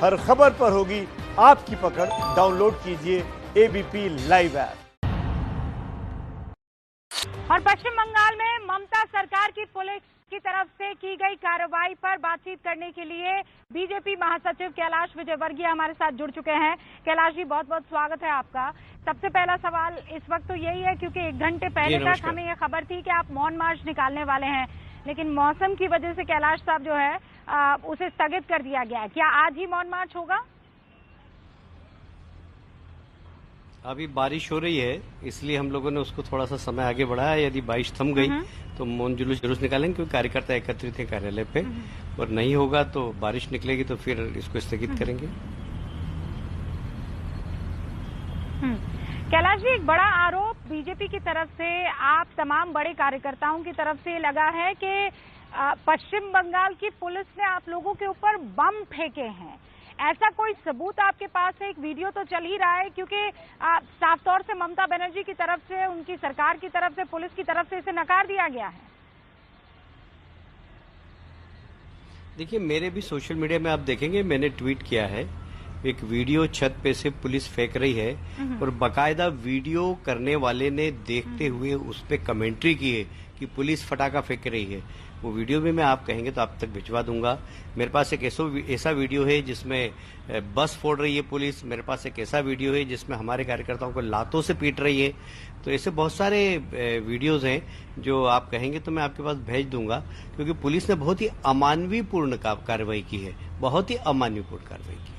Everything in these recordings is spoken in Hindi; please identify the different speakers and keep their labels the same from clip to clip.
Speaker 1: हर खबर पर होगी आपकी पकड़। डाउनलोड कीजिए एबीपी लाइव ऐप।
Speaker 2: और पश्चिम बंगाल में ममता सरकार की पुलिस की तरफ से की गई कार्रवाई पर बातचीत करने के लिए बीजेपी महासचिव कैलाश विजयवर्गीय हमारे साथ जुड़ चुके हैं। कैलाश जी, बहुत बहुत स्वागत है आपका। सबसे पहला सवाल इस वक्त तो यही है, क्योंकि 1 घंटे पहले तक हमें ये खबर थी कि आप मौन मार्च निकालने वाले हैं, लेकिन मौसम की वजह से कैलाश साहब जो है उसे स्थगित कर दिया गया है। क्या आज ही मौन मार्च होगा?
Speaker 3: अभी बारिश हो रही है, इसलिए हम लोगों ने उसको थोड़ा सा समय आगे बढ़ाया। यदि बारिश थम गई तो मौन जुलूस निकालेंगे, क्योंकि कार्यकर्ता एकत्रित है कार्यालय पे, और नहीं होगा तो बारिश निकलेगी तो फिर इसको स्थगित करेंगे।
Speaker 2: कैलाश जी, एक बड़ा आरोप बीजेपी की तरफ से आप तमाम बड़े कार्यकर्ताओं की तरफ से लगा है कि पश्चिम बंगाल की पुलिस ने आप लोगों के ऊपर बम फेंके हैं। ऐसा कोई सबूत आपके पास है? एक वीडियो तो चल ही रहा है, क्योंकि साफ तौर से ममता बनर्जी की तरफ से, उनकी सरकार की तरफ से, पुलिस की तरफ से इसे नकार दिया गया है।
Speaker 3: देखिए, मेरे भी सोशल मीडिया में आप देखेंगे, मैंने ट्वीट किया है एक वीडियो, छत पे से पुलिस फेंक रही है और बाकायदा वीडियो करने वाले ने देखते हुए उस पर कमेंट्री की है कि पुलिस फटाका फेंक रही है। वो वीडियो भी मैं आप कहेंगे तो आप तक भिजवा दूंगा। मेरे पास एक ऐसा वीडियो है जिसमें बस फोड़ रही है पुलिस। मेरे पास एक ऐसा वीडियो है जिसमें हमारे कार्यकर्ताओं को लातों से पीट रही है। तो ऐसे बहुत सारे वीडियोज हैं जो आप कहेंगे तो मैं आपके पास भेज दूंगा, क्योंकि पुलिस ने बहुत ही अमानवीयपूर्ण कार्रवाई की है, बहुत ही अमानवीयपूर्ण कार्रवाई की है।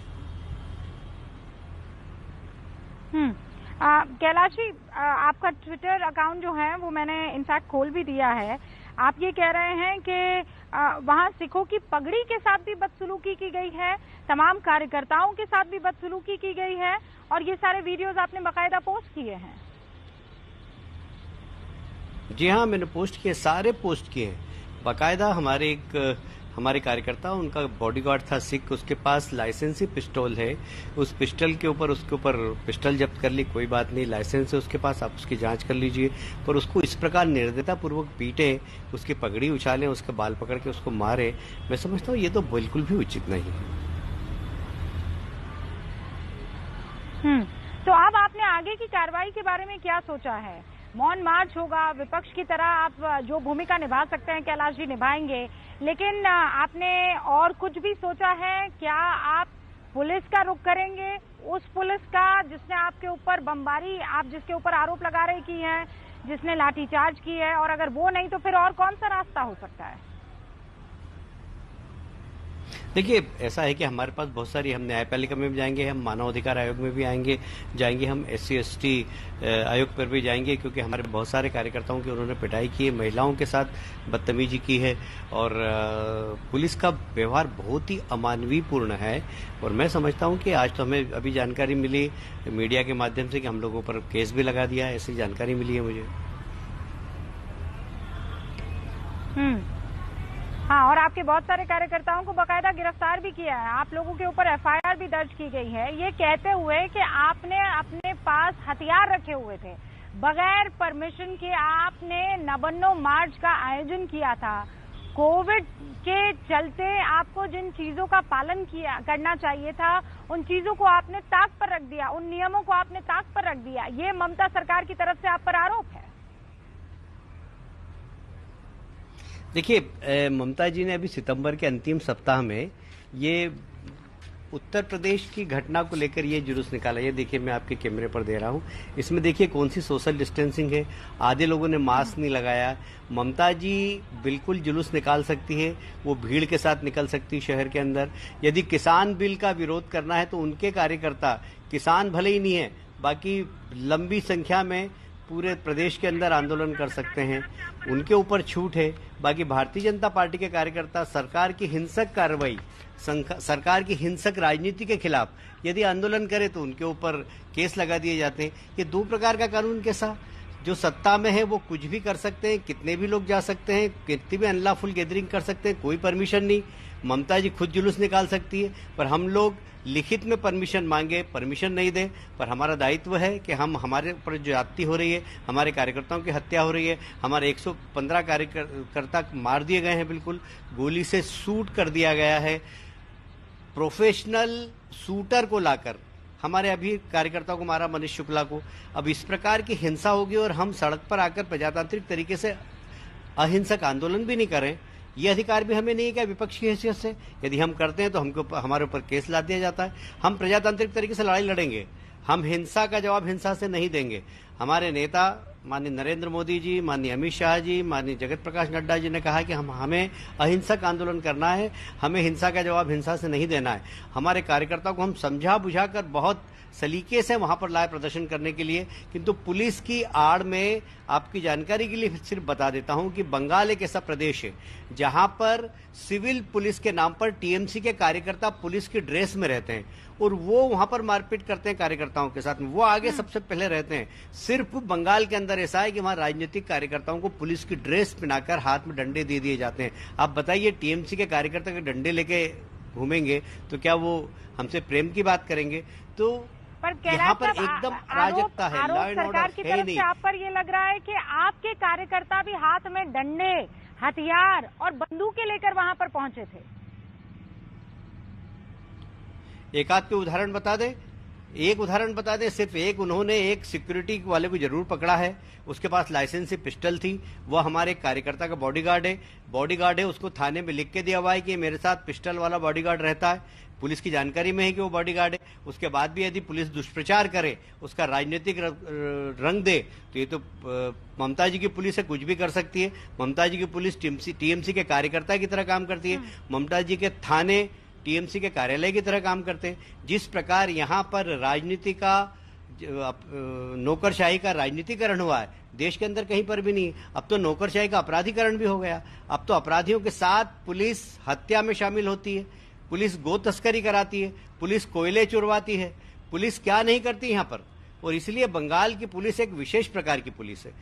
Speaker 2: कैलाश जी, आपका ट्विटर अकाउंट जो है वो मैंने इनफैक्ट खोल भी दिया है। आप ये कह रहे हैं कि वहां सिखों की पगड़ी के साथ भी बदसलूकी की गई है, तमाम कार्यकर्ताओं के साथ भी बदसलूकी की गई है, और ये सारे वीडियोस आपने बाकायदा पोस्ट किए हैं।
Speaker 3: जी हाँ, मैंने पोस्ट किए, सारे पोस्ट किए हैं बाकायदा। हमारे कार्यकर्ता, उनका बॉडीगार्ड था सिख, उसके पास लाइसेंसी पिस्टल है। उस पिस्टल के ऊपर पिस्टल जब्त कर ली, कोई बात नहीं, लाइसेंस है उसके पास, आप उसकी जांच कर लीजिए। पर उसको इस प्रकार निर्दयता पूर्वक पीटे, उसकी पगड़ी उछालें, उसके बाल पकड़ के उसको मारे, मैं समझता हूँ ये तो बिल्कुल भी उचित नहीं है।
Speaker 2: तो अब आपने आगे की कार्रवाई के बारे में क्या सोचा है? मौन मार्च होगा, विपक्ष की तरह आप जो भूमिका निभा सकते हैं कैलाश जी निभाएंगे, लेकिन आपने और कुछ भी सोचा है? क्या आप पुलिस का रुख करेंगे, उस पुलिस का जिसने आपके ऊपर बमबारी, आप जिसके ऊपर आरोप लगा रहे की है, जिसने लाठीचार्ज की है, और अगर वो नहीं तो फिर और कौन सा रास्ता हो सकता है?
Speaker 3: देखिए, ऐसा है कि हमारे पास बहुत सारी, हम न्यायपालिका में भी जाएंगे, हम मानव अधिकार आयोग में भी जाएंगे, हम SC/ST आयोग पर भी जाएंगे, क्योंकि हमारे बहुत सारे कार्यकर्ताओं की उन्होंने पिटाई की है, महिलाओं के साथ बदतमीजी की है, और पुलिस का व्यवहार बहुत ही अमानवीयपूर्ण है। और मैं समझता हूं कि आज तो हमें अभी जानकारी मिली मीडिया के माध्यम से कि हम लोगों पर केस भी लगा दिया है, ऐसी जानकारी मिली है मुझे।
Speaker 2: हाँ, और आपके बहुत सारे कार्यकर्ताओं को बाकायदा गिरफ्तार भी किया है, आप लोगों के ऊपर FIR भी दर्ज की गई है, ये कहते हुए कि आपने अपने पास हथियार रखे हुए थे, बगैर परमिशन के आपने नबन्नो मार्च का आयोजन किया था। कोविड के चलते आपको जिन चीजों का पालन करना चाहिए था, उन चीजों को आपने ताक पर रख दिया, उन नियमों को आपने ताक पर रख दिया। ये ममता सरकार की तरफ से आप पर आरोप है।
Speaker 3: देखिए, ममता जी ने अभी सितंबर के अंतिम सप्ताह में ये उत्तर प्रदेश की घटना को लेकर ये जुलूस निकाला। ये देखिए, मैं आपके कैमरे पर दे रहा हूँ, इसमें देखिए कौन सी सोशल डिस्टेंसिंग है, आधे लोगों ने मास्क नहीं लगाया। ममता जी बिल्कुल जुलूस निकाल सकती है, वो भीड़ के साथ निकल सकती है शहर के अंदर। यदि किसान बिल का विरोध करना है तो उनके कार्यकर्ता, किसान भले ही नहीं है, बाकी लंबी संख्या में पूरे प्रदेश के अंदर आंदोलन कर सकते हैं, उनके ऊपर छूट है। बाकी भारतीय जनता पार्टी के कार्यकर्ता सरकार की हिंसक कार्रवाई, सरकार की हिंसक राजनीति के खिलाफ यदि आंदोलन करे तो उनके ऊपर केस लगा दिए जाते हैं। ये दो प्रकार का कानून कैसा? जो सत्ता में है वो कुछ भी कर सकते हैं, कितने भी लोग जा सकते हैं, कितनी भी अनलॉफुल गैदरिंग कर सकते हैं, कोई परमिशन नहीं। ममता जी खुद जुलूस निकाल सकती है, पर हम लोग लिखित में परमिशन मांगे, परमिशन नहीं दे। पर हमारा दायित्व है कि हम, हमारे ऊपर जो ज्यादती हो रही है, हमारे कार्यकर्ताओं की हत्या हो रही है, हमारे 115 कार्यकर्ता मार दिए गए हैं, बिल्कुल गोली से शूट कर दिया गया है, प्रोफेशनल शूटर को लाकर हमारे अभी कार्यकर्ताओं को मारा, मनीष शुक्ला को। अब इस प्रकार की हिंसा होगी और हम सड़क पर आकर प्रजातांत्रिक तरीके से अहिंसक आंदोलन भी नहीं करें, ये अधिकार भी हमें नहीं है क्या विपक्ष की हैसियत से? यदि हम करते हैं तो हमको हमारे ऊपर केस ला दिया जाता है। हम प्रजातांत्रिक तरीके से लड़ाई लड़ेंगे, हम हिंसा का जवाब हिंसा से नहीं देंगे। हमारे नेता माननीय नरेंद्र मोदी जी, माननीय अमित शाह जी, माननीय जगत प्रकाश नड्डा जी ने कहा कि हमें अहिंसक आंदोलन करना है, हमें हिंसा का जवाब हिंसा से नहीं देना है। हमारे कार्यकर्ताओं को हम समझा बुझाकर बहुत सलीके से वहां पर लाए प्रदर्शन करने के लिए, किंतु पुलिस की आड़ में आपकी जानकारी के लिए सिर्फ बता देता हूं कि बंगाल एक ऐसा प्रदेश है जहां पर सिविल पुलिस के नाम पर टीएमसी के कार्यकर्ता पुलिस की ड्रेस में रहते हैं और वो वहां पर मारपीट करते हैं कार्यकर्ताओं के साथ में, वो आगे सबसे पहले रहते हैं। सिर्फ बंगाल के अंदर ऐसा है कि वहां राजनीतिक कार्यकर्ताओं को पुलिस की ड्रेस पहनाकर हाथ में डंडे दे दिए जाते हैं। आप बताइए, टीएमसी के कार्यकर्ता के डंडे लेके घूमेंगे तो क्या वो हमसे प्रेम की बात करेंगे? तो
Speaker 2: पर
Speaker 3: यहाँ पर एकदम अराजकता है, लॉ एंड
Speaker 2: सरकार की
Speaker 3: ऑर्डर है
Speaker 2: तरफ
Speaker 3: नहीं।
Speaker 2: से आप पर ये लग रहा है कि आपके कार्यकर्ता भी हाथ में डंडे, हथियार और बंदूकें लेकर वहां पर पहुंचे थे।
Speaker 3: एक आध के उदाहरण बता दें, एक उदाहरण बता दें, सिर्फ एक। उन्होंने एक सिक्योरिटी वाले को जरूर पकड़ा है, उसके पास लाइसेंसी पिस्टल थी, वो हमारे कार्यकर्ता का बॉडीगार्ड है, उसको थाने में लिख के दिया हुआ है कि मेरे साथ पिस्टल वाला बॉडीगार्ड रहता है। पुलिस की जानकारी में है कि वो बॉडीगार्ड है। उसके बाद भी यदि पुलिस दुष्प्रचार करे, उसका राजनीतिक रंग दे, तो ये तो ममता जी की पुलिस है, कुछ भी कर सकती है। ममता जी की पुलिस टीएमसी के कार्यकर्ता की तरह काम करती है। ममता जी के थाने टीएमसी के कार्यालय की तरह काम करते हैं। जिस प्रकार यहाँ पर राजनीति का नौकरशाही का राजनीतिकरण हुआ है, देश के अंदर कहीं पर भी नहीं। अब तो नौकरशाही का अपराधीकरण भी हो गया। अब तो अपराधियों के साथ पुलिस हत्या में शामिल होती है, पुलिस गो तस्करी कराती है, पुलिस कोयले चुरवाती है, पुलिस क्या नहीं करती यहाँ पर। और इसलिए बंगाल की पुलिस एक विशेष प्रकार की पुलिस है।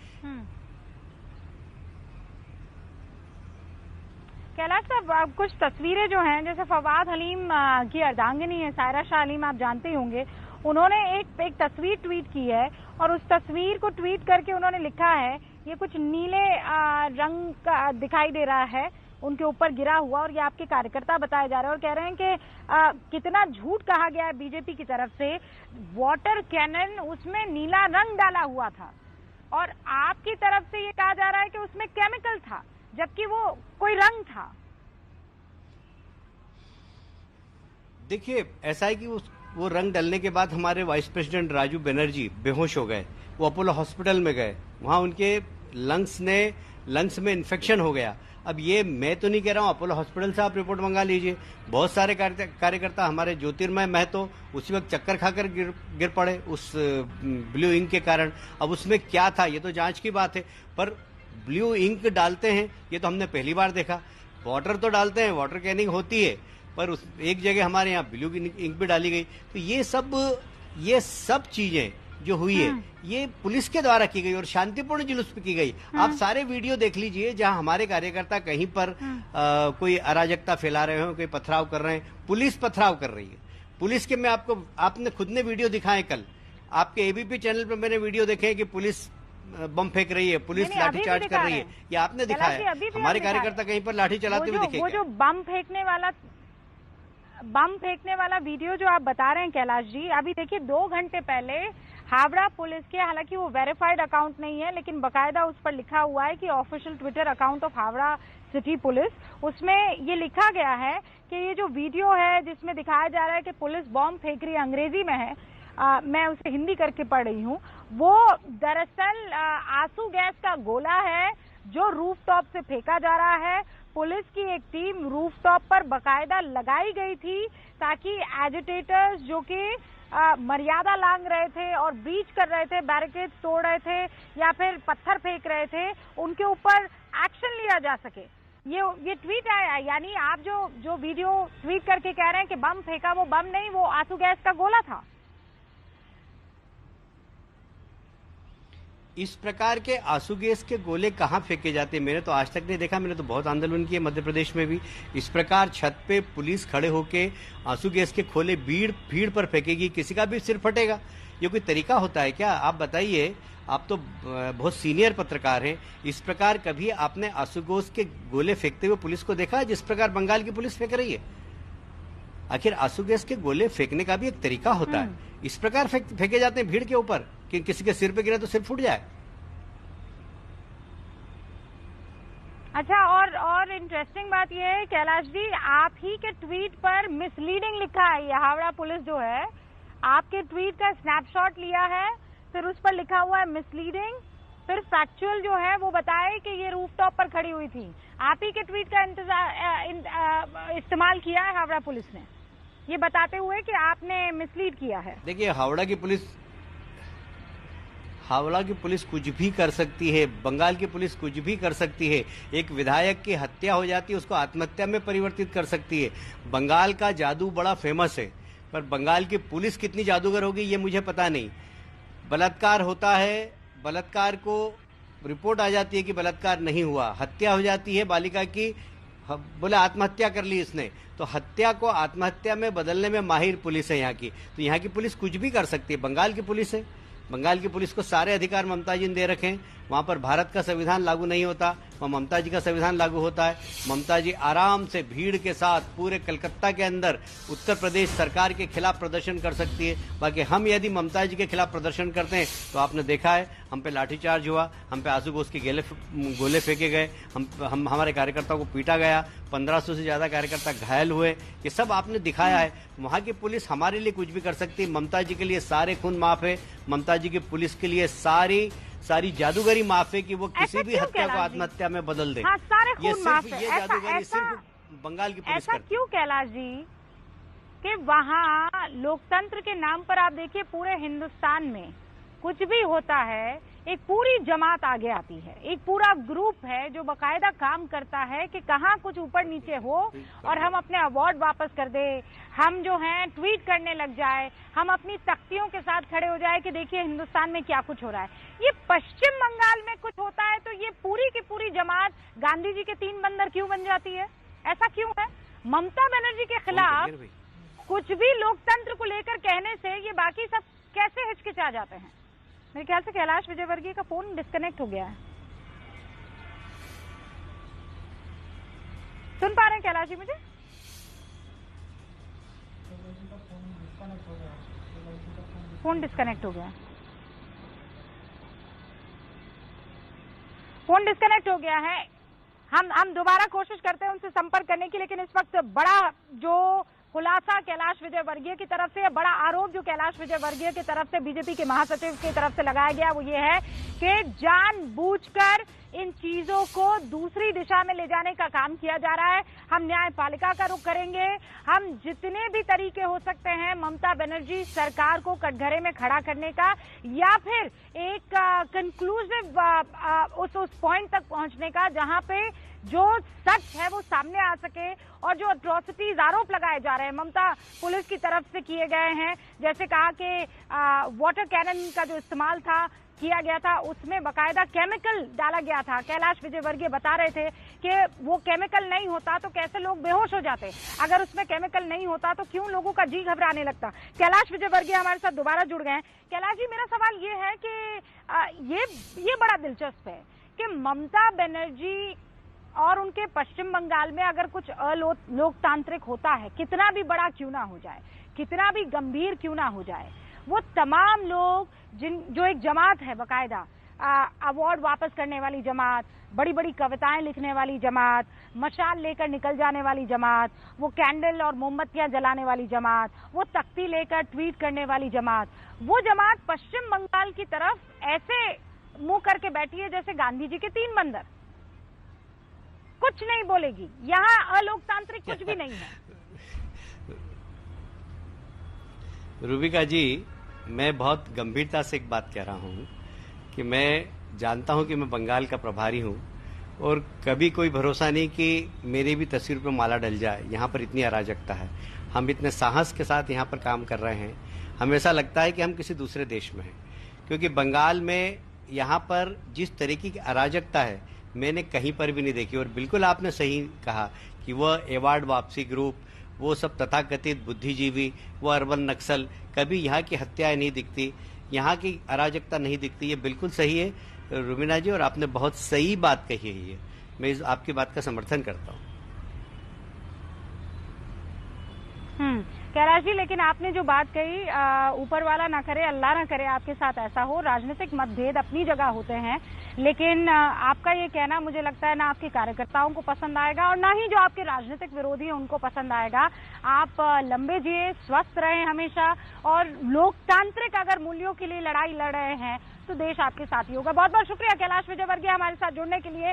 Speaker 2: कैलाश साहब, कुछ तस्वीरें जो हैं, जैसे फवाद हलीम की अर्धांगिनी है सायरा शाह हलीम, आप जानते ही होंगे, उन्होंने एक तस्वीर ट्वीट की है और उस तस्वीर को ट्वीट करके उन्होंने लिखा है, ये कुछ नीले रंग का दिखाई दे रहा है उनके ऊपर गिरा हुआ, और ये आपके कार्यकर्ता बताए जा रहे हैं और कह रहे हैं कि कितना झूठ कहा गया है बीजेपी की तरफ से। वाटर कैनन, उसमें नीला रंग डाला हुआ था और आपकी तरफ से ये कहा जा रहा है कि उसमें केमिकल था, जबकि वो कोई रंग था।
Speaker 3: देखिए, ऐसा है कि वो रंग डलने के बाद हमारे वाइस प्रेसिडेंट राजू बनर्जी बेहोश हो गए, वो अपोलो हॉस्पिटल में गए, वहां उनके लंग्स में इन्फेक्शन हो गया। अब ये मैं तो नहीं कह रहा हूं, अपोलो हॉस्पिटल से आप रिपोर्ट मंगा लीजिए। बहुत सारे कार्यकर्ता हमारे ज्योतिर्मय महतो उसी वक्त चक्कर खाकर गिर पड़े उस ब्लू इंक के कारण। अब उसमें क्या था ये तो जांच की बात है, पर ब्लू इंक डालते हैं ये तो हमने पहली बार देखा। वाटर तो डालते हैं, वाटर कैनिंग होती है, पर उस एक जगह हमारे यहाँ ब्लू इंक भी डाली गई। तो ये सब चीजें जो हुई है ये पुलिस के द्वारा की गई और शांतिपूर्ण जुलूस पे की गई। आप सारे वीडियो देख लीजिए जहां हमारे कार्यकर्ता कहीं पर कोई अराजकता फैला रहे हो, कोई पथराव कर रहे हैं, पुलिस पथराव कर रही है। पुलिस के मैं आपने खुद ने वीडियो दिखाए, कल आपके एबीपी चैनल पर मैंने वीडियो देखे कि पुलिस बम फेंक रही है, पुलिस लाठीचार्ज कर रही है, ये आपने दिखाया। हमारे कार्यकर्ता कहीं पर लाठी चलाते हुए दिखे।
Speaker 2: वो जो बम फेंकने वाला वीडियो जो आप बता रहे हैं कैलाश जी, अभी देखिए 2 घंटे पहले हावड़ा पुलिस के, हालांकि वो वेरीफाइड अकाउंट नहीं है लेकिन बकायदा उस पर लिखा हुआ है कि official Twitter account of Howrah city police, उसमें ये लिखा गया है कि ये जो वीडियो है जिसमें दिखाया जा रहा है कि पुलिस बॉम्ब फेंक रही है, अंग्रेजी में है, मैं उसे हिंदी करके पढ़ रही हूँ, वो दरअसल आंसू गैस का गोला है जो रूफटॉप से फेंका जा रहा है। पुलिस की एक टीम रूफटॉप पर बकायदा लगाई गई थी ताकि एजिटेटर्स जो कि मर्यादा लांघ रहे थे और ब्रीच कर रहे थे, बैरिकेड तोड़ रहे थे या फिर पत्थर फेंक रहे थे, उनके ऊपर एक्शन लिया जा सके। ये ट्वीट आया, यानी आप जो वीडियो ट्वीट करके कह रहे हैं कि बम फेंका, वो बम नहीं, वो आंसू गैस का गोला था।
Speaker 3: इस प्रकार के आंसू गैस के गोले कहाँ फेंके जाते हैं? मैंने तो आज तक नहीं देखा। मैंने तो बहुत आंदोलन किए मध्य प्रदेश में भी। इस प्रकार छत पे पुलिस खड़े होके आंसू गैस के खोले भीड़ पर फेंकेगी, किसी का भी सिर फटेगा। ये कोई तरीका होता है क्या? आप बताइए, आप तो बहुत सीनियर पत्रकार हैं, इस प्रकार कभी आपने आंसू गैस के गोले फेंकते हुए पुलिस को देखा है जिस प्रकार बंगाल की पुलिस फेंक रही है? आखिर आंसू गैस के गोले फेंकने का भी एक तरीका होता है। इस प्रकार फेंके जाते हैं भीड़ के ऊपर कि किसी के सिर पे गिरे तो सिर फूट जाए।
Speaker 2: अच्छा, और इंटरेस्टिंग बात यह है कैलाश जी, आप ही के ट्वीट पर मिसलीडिंग लिखा है। ये हावड़ा पुलिस जो है आपके ट्वीट का स्नैपशॉट लिया है, फिर उस पर लिखा हुआ है मिसलीडिंग, फिर फैक्चुअल जो है वो बताए कि ये रूफटॉप पर खड़ी हुई थी। आप ही के ट्वीट का इस्तेमाल किया है हावड़ा पुलिस ने, ये बताते हुए कि आपने मिसलीड किया है।
Speaker 3: देखिए, हावड़ा की पुलिस कुछ भी कर सकती है, बंगाल की पुलिस कुछ भी कर सकती है। एक विधायक की हत्या हो जाती है, उसको आत्महत्या में परिवर्तित कर सकती है। बंगाल का जादू बड़ा फेमस है, पर बंगाल की पुलिस कितनी जादूगर होगी ये मुझे पता नहीं। बलात्कार होता है, बलात्कार को रिपोर्ट आ जाती है कि बलात्कार नहीं हुआ, हत्या हो जाती है बालिका की, बोले आत्महत्या कर ली इसने, तो हत्या को आत्महत्या में बदलने में माहिर पुलिस है यहाँ की। तो यहाँ की पुलिस कुछ भी कर सकती है। बंगाल की पुलिस है, बंगाल की पुलिस को सारे अधिकार ममता जी ने दे रखे हैं। वहां पर भारत का संविधान लागू नहीं होता, वहां ममता जी का संविधान लागू होता है। ममता जी आराम से भीड़ के साथ पूरे कलकत्ता के अंदर उत्तर प्रदेश सरकार के खिलाफ प्रदर्शन कर सकती है। बाकी हम यदि ममता जी के खिलाफ प्रदर्शन करते हैं तो आपने देखा है हम पे लाठीचार्ज हुआ, हम पे आंसू गैस के गोले फेंके गए, हमारे कार्यकर्ताओं को पीटा गया, 1500 से ज्यादा कार्यकर्ता घायल हुए। ये सब आपने दिखाया है। वहां की पुलिस हमारे लिए कुछ भी कर सकती है। ममता जी के लिए सारे खून माफ है, ममता जी की पुलिस के लिए सारी जादूगरी माफ है कि वो किसी भी हत्या को आत्महत्या में बदल दे।
Speaker 2: हाँ, सारे खून माफ है।
Speaker 3: ये जादूगरी सिर्फ बंगाल की पुलिस
Speaker 2: ऐसा
Speaker 3: करती है।
Speaker 2: क्यों कैलाश जी कि वहाँ लोकतंत्र के नाम पर आप देखिए पूरे हिंदुस्तान में कुछ भी होता है एक पूरी जमात आगे आती है, एक पूरा ग्रुप है जो बकायदा काम करता है कि कहाँ कुछ ऊपर नीचे हो और हम अपने अवार्ड वापस कर दे, हम जो हैं ट्वीट करने लग जाए, हम अपनी तख्तियों के साथ खड़े हो जाए कि देखिए हिंदुस्तान में क्या कुछ हो रहा है। ये पश्चिम बंगाल में कुछ होता है तो ये पूरी की पूरी जमात गांधी जी के 3 बंदर क्यों बन जाती है? ऐसा क्यों है? ममता बनर्जी के खिलाफ कुछ भी लोकतंत्र को लेकर कहने से ये बाकी सब कैसे हिचकिचा जाते हैं? मेरे ख्याल से कैलाश विजयवर्गीय का फोन डिस्कनेक्ट हो गया है। सुन पा रहे हैं कैलाश जी मुझे? फोन डिस्कनेक्ट हो गया, फोन डिस्कनेक्ट हो गया है। हम दोबारा कोशिश करते हैं उनसे संपर्क करने की, लेकिन इस वक्त बड़ा जो खुलासा कैलाश विजयवर्गीय की तरफ से, बड़ा आरोप जो कैलाश विजयवर्गीय की तरफ से बीजेपी के महासचिव की तरफ से लगाया गया वो ये है कि जानबूझकर इन चीजों को दूसरी दिशा में ले जाने का काम किया जा रहा है। हम न्यायपालिका का रुख करेंगे, हम जितने भी तरीके हो सकते हैं ममता बनर्जी सरकार को कटघरे में खड़ा करने का, या फिर एक कंक्लूसिव उस पॉइंट तक पहुंचने का जहां पे जो सच है वो सामने आ सके और जो अट्रॉसिटीज आरोप लगाए जा रहे हैं ममता पुलिस की तरफ से किए गए हैं, जैसे कहा कि वाटर कैनन का जो इस्तेमाल किया गया था उसमें बकायदा केमिकल डाला गया था। कैलाश विजयवर्गीय बता रहे थे कि वो केमिकल नहीं होता तो कैसे लोग बेहोश हो जाते, अगर उसमें केमिकल नहीं होता तो क्यों लोगों का जी घबराने लगता। कैलाश विजयवर्गीय हमारे साथ दोबारा जुड़ गए हैं। कैलाश जी, मेरा सवाल ये है कि ये बड़ा दिलचस्प है कि ममता बनर्जी और उनके पश्चिम बंगाल में अगर कुछ अलोकतांत्रिक होता है, कितना भी बड़ा क्यों ना हो जाए, कितना भी गंभीर क्यों ना हो जाए, वो तमाम लोग जो एक जमात है बकायदा अवार्ड वापस करने वाली जमात, बड़ी बड़ी कविताएं लिखने वाली जमात, मशाल लेकर निकल जाने वाली जमात, वो कैंडल और मोमबत्तियां जलाने वाली जमात, वो तख्ती लेकर ट्वीट करने वाली जमात, वो जमात पश्चिम बंगाल की तरफ ऐसे मुंह करके बैठी है जैसे गांधी जी के 3 बंदर, कुछ नहीं बोलेगी। यहाँ अलोकतांत्रिक कुछ भी नहीं है।
Speaker 3: रूबिका जी, मैं बहुत गंभीरता से एक बात कह रहा हूं कि मैं जानता हूं कि मैं बंगाल का प्रभारी हूं और कभी कोई भरोसा नहीं कि मेरी भी तस्वीर पर माला डल जाए। यहाँ पर इतनी अराजकता है, हम इतने साहस के साथ यहाँ पर काम कर रहे हैं, हमें ऐसा लगता है कि हम किसी दूसरे देश में हैं, क्योंकि बंगाल में यहाँ पर जिस तरीके की अराजकता है मैंने कहीं पर भी नहीं देखी। और बिल्कुल आपने सही कहा कि वह एवार्ड वापसी ग्रुप, वो सब तथाकथित बुद्धिजीवी, वो अर्बन नक्सल, कभी यहाँ की हत्याएं नहीं दिखती, यहाँ की अराजकता नहीं दिखती। ये बिल्कुल सही है रुबीना जी, और आपने बहुत सही बात कही है, मैं आपकी बात का समर्थन करता हूँ।
Speaker 2: कैलाश जी, लेकिन आपने जो बात कही, ऊपर वाला ना करे, अल्लाह ना करे आपके साथ ऐसा हो। राजनीतिक मतभेद अपनी जगह होते हैं, लेकिन आपका ये कहना मुझे लगता है ना आपके कार्यकर्ताओं को पसंद आएगा और ना ही जो आपके राजनीतिक विरोधी हैं उनको पसंद आएगा। आप लंबे जिए, स्वस्थ रहें हमेशा, और लोकतांत्रिक अगर मूल्यों के लिए लड़ाई लड़ रहे हैं तो देश आपके साथ ही होगा। बहुत बहुत शुक्रिया कैलाश विजयवर्गीय हमारे साथ जुड़ने के लिए।